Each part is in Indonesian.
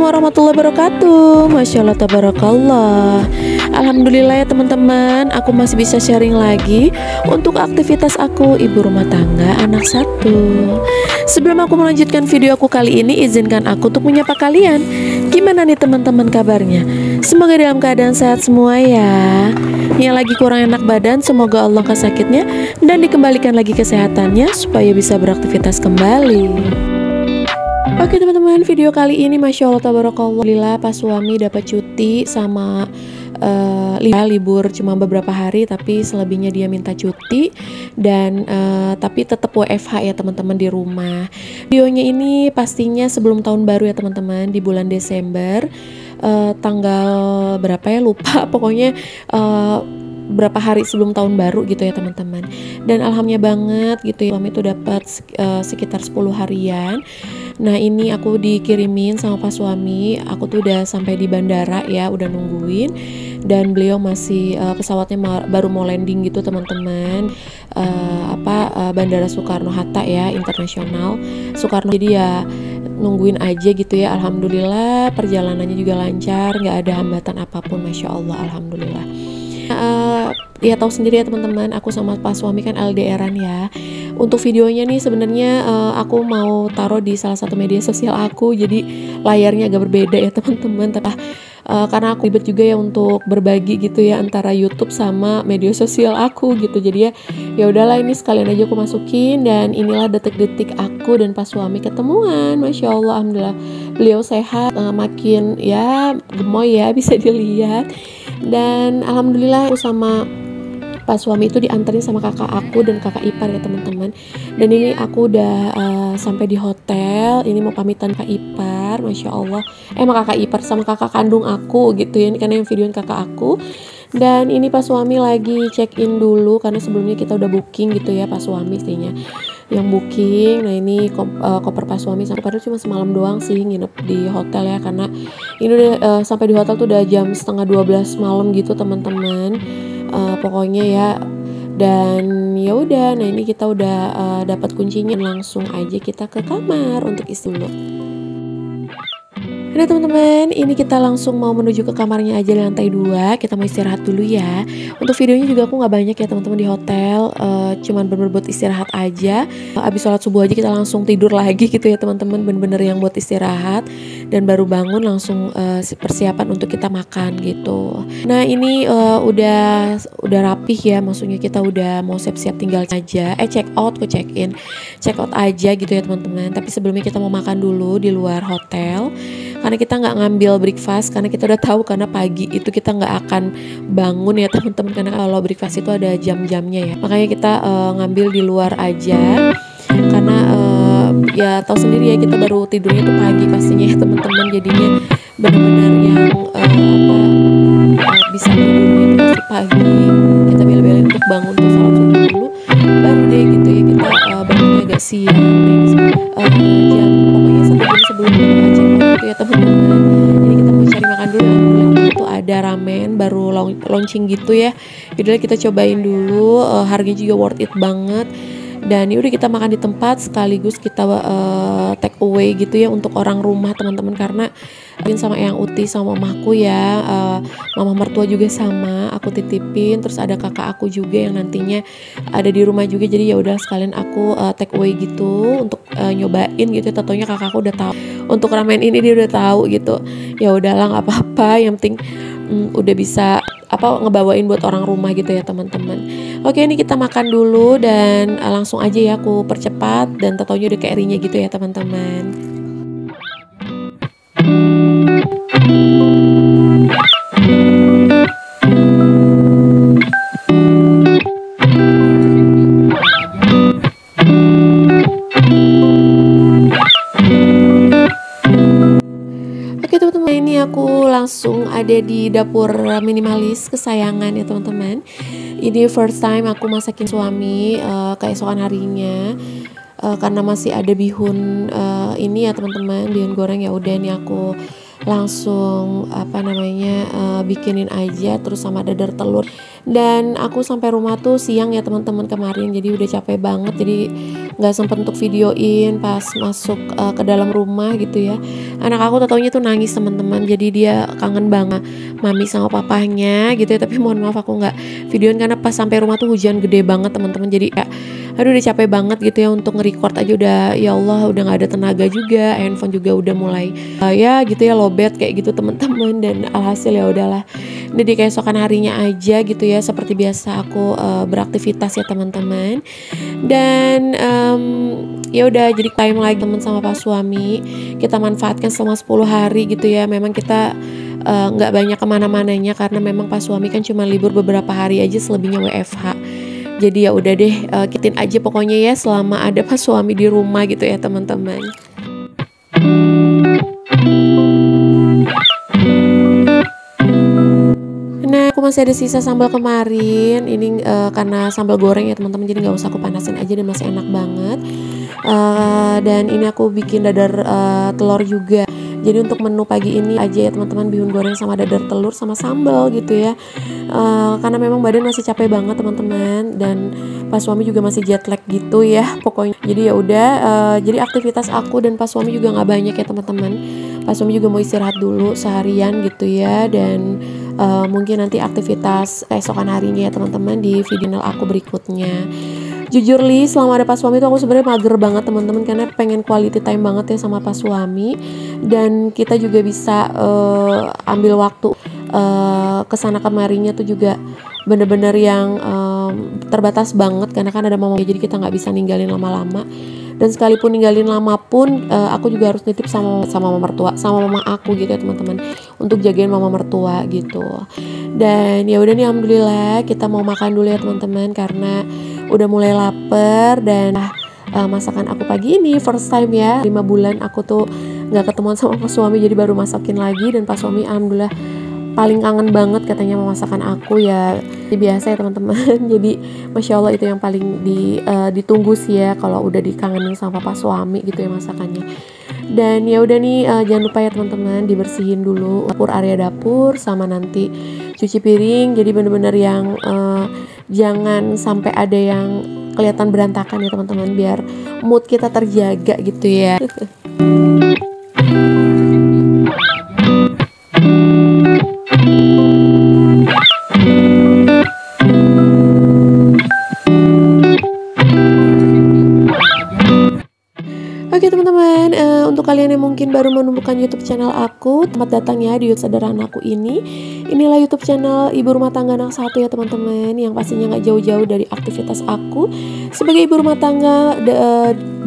warahmatullahi wabarakatuh. Masya Allah, tabarakallah. Alhamdulillah ya teman-teman, aku masih bisa sharing lagi untuk aktivitas aku ibu rumah tangga anak satu. Sebelum aku melanjutkan video aku kali ini, izinkan aku untuk menyapa kalian. Gimana nih teman-teman kabarnya? Semoga dalam keadaan sehat semua ya. Yang lagi kurang enak badan, semoga Allah angkat sakitnya dan dikembalikan lagi kesehatannya supaya bisa beraktivitas kembali. Oke teman-teman, video kali ini Masya Allah tabarakallah, pas suami dapat cuti sama libur cuma beberapa hari, tapi selebihnya dia minta cuti dan tapi tetap WFH ya teman-teman di rumah. Videonya ini pastinya sebelum tahun baru ya teman-teman, di bulan Desember, tanggal berapa ya lupa, pokoknya berapa hari sebelum tahun baru gitu ya teman-teman. Dan alhamdulillah banget gitu ya, suami itu dapat sekitar 10 harian. Nah ini aku dikirimin sama pas suami, aku tuh udah sampai di bandara ya, udah nungguin, dan beliau masih pesawatnya baru mau landing gitu teman-teman, Bandara Soekarno-Hatta ya, internasional Soekarno. Jadi ya nungguin aja gitu ya. Alhamdulillah perjalanannya juga lancar, nggak ada hambatan apapun, Masya Allah, alhamdulillah. Ya tahu sendiri ya teman-teman, aku sama pas suami kan LDRan ya. Untuk videonya nih sebenarnya aku mau taruh di salah satu media sosial aku, jadi layarnya agak berbeda ya teman-teman. Tapi karena aku ribet juga ya untuk berbagi gitu ya antara YouTube sama media sosial aku gitu. Jadi ya udahlah, ini sekalian aja aku masukin. Dan inilah detik-detik aku dan pas suami ketemuan. Masya Allah, alhamdulillah beliau sehat, makin ya gemoy ya, bisa dilihat. Dan alhamdulillah aku sama pas suami itu dianterin sama kakak aku dan kakak ipar ya teman-teman. Dan ini aku udah sampai di hotel. Ini mau pamitan kak ipar, Masya Allah, sama kakak ipar sama kakak kandung aku gitu ya, karena yang videoin kakak aku. Dan ini pas suami lagi check in dulu, karena sebelumnya kita udah booking gitu ya, pas suami istrinya yang booking. Nah ini koper pas suami, sampai padahal cuma semalam doang sih nginep di hotel ya, karena ini udah sampai di hotel tuh udah jam setengah 12 malam gitu teman-teman. Pokoknya ya, dan ya udah. Nah ini kita udah dapat kuncinya, langsung aja kita ke kamar untuk istirahat. Nah teman-teman, ini kita langsung mau menuju ke kamarnya aja di lantai 2. Kita mau istirahat dulu ya. Untuk videonya juga aku nggak banyak ya teman-teman di hotel, cuman bener-bener buat istirahat aja. Abis sholat subuh aja kita langsung tidur lagi gitu ya teman-teman, bener-bener yang buat istirahat. Dan baru bangun langsung persiapan untuk kita makan gitu. Nah ini udah rapih ya, maksudnya kita udah mau siap-siap, tinggal aja check out aja gitu ya teman-teman. Tapi sebelumnya kita mau makan dulu di luar hotel, karena kita nggak ngambil breakfast, karena kita udah tahu karena pagi itu kita nggak akan bangun ya teman-teman, karena kalau breakfast itu ada jam-jamnya ya. Makanya kita ngambil di luar aja, karena ya tahu sendiri ya, kita baru tidurnya tuh pagi pastinya ya teman-teman, jadinya benar-benar yang bisa tidurnya itu pasti pagi. Kita bela-belain untuk bangun tuh sholat subuh dulu, baru deh gitu ya kita bangunnya agak siang jam pokoknya 1 jam sebelum aja gitu ya teman-teman. Jadi kita mau cari makan dulu. Alhamdulillah itu ada ramen baru launching gitu ya. Yaudah kita cobain dulu, harganya juga worth it banget. Dan yaudah kita makan di tempat, sekaligus kita take away gitu ya untuk orang rumah teman-teman, karena sama Eyang Uti sama mamaku ya, mama mertua juga sama aku titipin, terus ada kakak aku juga yang nantinya ada di rumah juga. Jadi ya udah sekalian aku take away gitu untuk nyobain gitu. Tentunya kakakku udah tahu untuk ramen ini, dia udah tahu gitu. Ya udahlah nggak apa-apa, yang penting udah bisa ngebawain buat orang rumah gitu ya teman-teman. Oke, ini kita makan dulu dan langsung aja ya aku percepat, dan tentunya udah kayak gitu ya teman-teman. Ini aku langsung ada di dapur minimalis kesayangan ya teman-teman. Ini first time aku masakin suami keesokan harinya, karena masih ada bihun ini ya teman-teman, bihun goreng. Ya udah nih aku langsung bikinin aja, terus sama dadar telur. Dan aku sampai rumah tuh siang ya teman-teman kemarin, jadi udah capek banget. Jadi nggak sempet untuk videoin pas masuk ke dalam rumah gitu ya. Anak aku taunya tuh nangis teman-teman, jadi dia kangen banget mami sama papahnya gitu ya. Tapi mohon maaf aku nggak videoin karena pas sampai rumah tuh hujan gede banget teman-teman, jadi kayak aduh udah capek banget gitu ya untuk nge-record aja, udah ya Allah udah nggak ada tenaga juga, handphone juga udah mulai ya gitu ya lowbat kayak gitu teman-teman. Dan alhasil ya udahlah, ini di keesokan harinya aja gitu ya, seperti biasa aku beraktivitas ya teman-teman. Dan ya udah jadi time lagi teman sama pas suami, kita manfaatkan selama 10 hari gitu ya. Memang kita nggak banyak kemana-mananya karena memang pas suami kan cuma libur beberapa hari aja, selebihnya WFH. Jadi ya udah deh, kitin aja pokoknya ya selama ada pas suami di rumah gitu ya teman-teman. Nah, aku masih ada sisa sambal kemarin. Ini karena sambal goreng ya teman-teman, jadi nggak usah aku panasin aja dan masih enak banget. Dan ini aku bikin dadar telur juga. Jadi untuk menu pagi ini aja ya teman-teman, bihun goreng sama dadar telur sama sambal gitu ya. Karena memang badan masih capek banget teman-teman, dan pas suami juga masih jet lag gitu ya pokoknya. Jadi ya udah, jadi aktivitas aku dan pas suami juga nggak banyak ya teman-teman. Pas suami juga mau istirahat dulu seharian gitu ya, dan mungkin nanti aktivitas keesokan harinya ya teman-teman di video aku berikutnya. Jujur Li, selama ada pas suami tuh aku sebenarnya mager banget teman-teman, karena pengen quality time banget ya sama pas suami, dan kita juga bisa ambil waktu kesana kemarinya tuh juga bener-bener yang terbatas banget karena kan ada mama, jadi kita nggak bisa ninggalin lama-lama. Dan sekalipun ninggalin lama pun aku juga harus nitip sama mama mertua, sama mama aku gitu ya teman-teman, untuk jagain mama mertua gitu. Dan ya udah nih, alhamdulillah kita mau makan dulu ya teman-teman, karena udah mulai lapar. Dan masakan aku pagi ini first time ya, 5 bulan aku tuh nggak ketemuan sama pas suami, jadi baru masakin lagi. Dan pas suami alhamdulillah paling kangen banget katanya sama masakan aku ya. Biasa ya teman-teman. Jadi masya Allah itu yang paling ditunggu sih ya, kalau udah dikangenin sama pas suami gitu ya masakannya. Dan ya udah nih, jangan lupa ya teman-teman dibersihin dulu dapur, area dapur, sama nanti cuci piring. Jadi bener-bener yang jangan sampai ada yang kelihatan berantakan ya teman-teman, biar mood kita terjaga gitu ya. Oke teman-teman, untuk kalian yang mungkin baru menemukan YouTube channel aku, selamat datang ya di YouTube sederhana aku ini. Inilah YouTube channel ibu rumah tangga anak satu ya teman-teman, yang pastinya nggak jauh-jauh dari aktivitas aku sebagai ibu rumah tangga,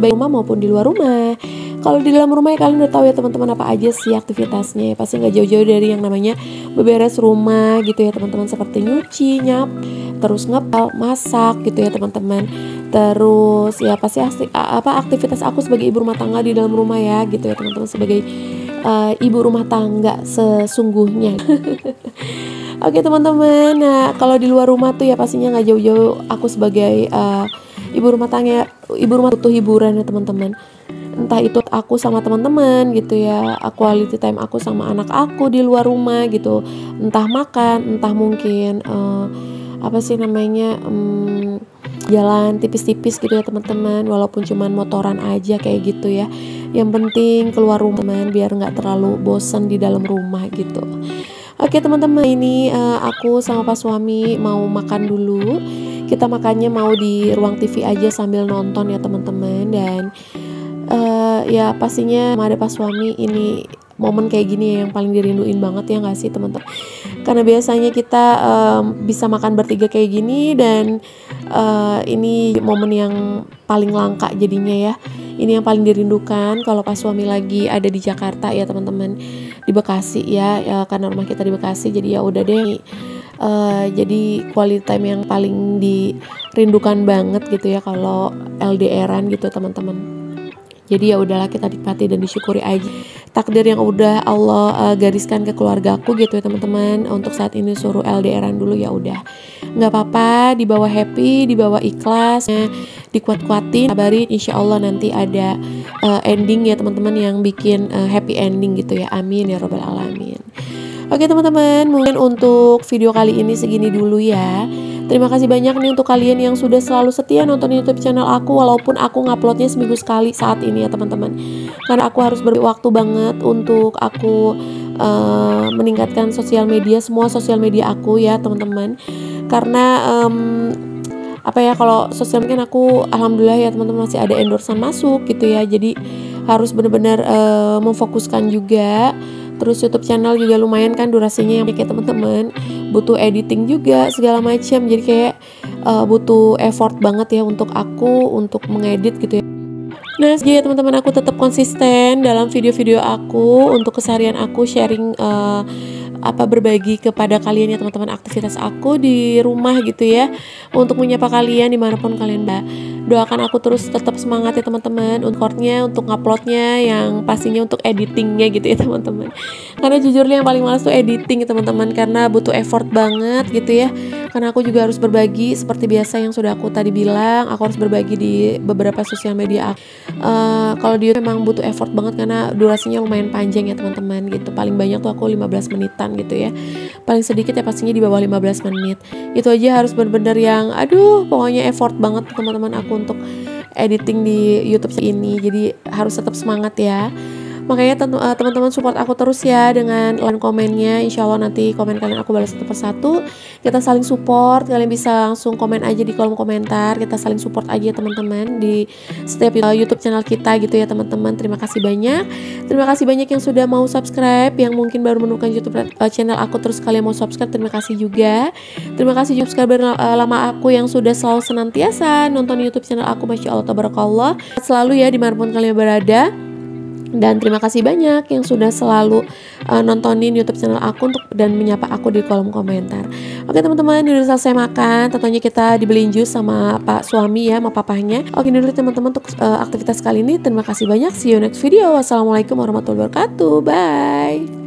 baik rumah maupun di luar rumah. Kalau di dalam rumah ya kalian udah tahu ya teman-teman apa aja sih aktivitasnya ya, pasti nggak jauh-jauh dari yang namanya beberes rumah gitu ya teman-teman, seperti nyuci, nyap, terus ngepel, masak gitu ya teman-teman. Terus ya pasti aktivitas aku sebagai ibu rumah tangga di dalam rumah ya gitu ya teman-teman, sebagai ibu rumah tangga sesungguhnya. Oke teman-teman, nah kalau di luar rumah tuh ya pastinya nggak jauh-jauh aku sebagai ibu rumah tangga, ibu rumah butuh hiburan ya teman-teman. Entah itu aku sama teman-teman gitu ya, quality time aku sama anak aku di luar rumah gitu, entah makan, entah mungkin jalan tipis-tipis gitu ya teman-teman, walaupun cuman motoran aja kayak gitu ya. Yang penting keluar rumah teman, biar nggak terlalu bosan di dalam rumah gitu. Oke teman-teman, ini aku sama pas suami mau makan dulu. Kita makannya mau di ruang TV aja sambil nonton ya teman-teman. Dan ya pastinya sama ada pas suami, ini momen kayak gini ya yang paling dirinduin banget ya nggak sih teman-teman? Karena biasanya kita bisa makan bertiga kayak gini, dan ini momen yang paling langka jadinya ya. Ini yang paling dirindukan kalau pas suami lagi ada di Jakarta ya teman-teman, di Bekasi ya, karena rumah kita di Bekasi. Jadi ya udah deh, jadi quality time yang paling dirindukan banget gitu ya kalau LDRan gitu teman-teman. Jadi ya udahlah, kita nikmati dan disyukuri aja takdir yang udah Allah gariskan ke keluargaku gitu ya teman-teman. Untuk saat ini suruh LDRan dulu, ya udah nggak apa-apa, dibawa happy, dibawa ikhlas, dikuat-kuatin, kabarin, insya Allah nanti ada ending ya teman-teman, yang bikin happy ending gitu ya, amin ya robbal alamin. Oke teman-teman, mungkin untuk video kali ini segini dulu ya. Terima kasih banyak nih untuk kalian yang sudah selalu setia nonton YouTube channel aku, walaupun aku nguploadnya seminggu sekali saat ini ya teman-teman. Karena aku harus berwaktu banget untuk aku meningkatkan sosial media, semua sosial media aku ya teman-teman. Karena apa ya, kalau sosial media aku alhamdulillah ya teman-teman masih ada endorsean masuk gitu ya, jadi harus benar-benar memfokuskan juga. Terus YouTube channel juga lumayan kan durasinya yang kayak teman-teman, butuh editing juga segala macam, jadi kayak butuh effort banget ya untuk aku untuk mengedit gitu ya. Nah, jadi teman-teman aku tetap konsisten dalam video-video aku untuk keseharian aku sharing berbagi kepada kalian ya teman-teman, aktivitas aku di rumah gitu ya, untuk menyapa kalian dimanapun kalian doakan aku terus tetap semangat ya teman-teman, untuk nguploadnya, yang pastinya untuk editingnya gitu ya teman-teman. Karena jujurnya yang paling males tuh editing ya teman-teman, karena butuh effort banget gitu ya. Karena aku juga harus berbagi seperti biasa yang sudah aku tadi bilang, aku harus berbagi di beberapa sosial media aku. Kalau di YouTube memang butuh effort banget karena durasinya lumayan panjang ya teman-teman gitu. Paling banyak tuh aku 15 menitan gitu ya. Paling sedikit ya pastinya di bawah 15 menit. Itu aja harus bener-bener yang pokoknya effort banget teman-teman aku untuk editing di YouTube ini. Jadi harus tetap semangat ya. Makanya teman-teman support aku terus ya dengan like komennya. Insya Allah nanti komen kalian aku balas satu persatu. Kita saling support. Kalian bisa langsung komen aja di kolom komentar. Kita saling support aja teman-teman di setiap YouTube channel kita gitu ya teman-teman. Terima kasih banyak. Terima kasih banyak yang sudah mau subscribe. Yang mungkin baru menemukan YouTube channel aku terus kalian mau subscribe. Terima kasih juga. Terima kasih juga subscriber lama aku yang sudah selalu senantiasa nonton YouTube channel aku. Masya Allah tabarakallah. Selalu ya dimanapun kalian berada. Dan terima kasih banyak yang sudah selalu nontonin YouTube channel aku dan menyapa aku di kolom komentar. Oke teman-teman, ini udah selesai makan. Tentunya kita dibeliin jus sama pak suami ya, sama papahnya. Oke, ini dulu teman-teman untuk aktivitas kali ini. Terima kasih banyak. See you next video. Wassalamualaikum warahmatullahi wabarakatuh. Bye.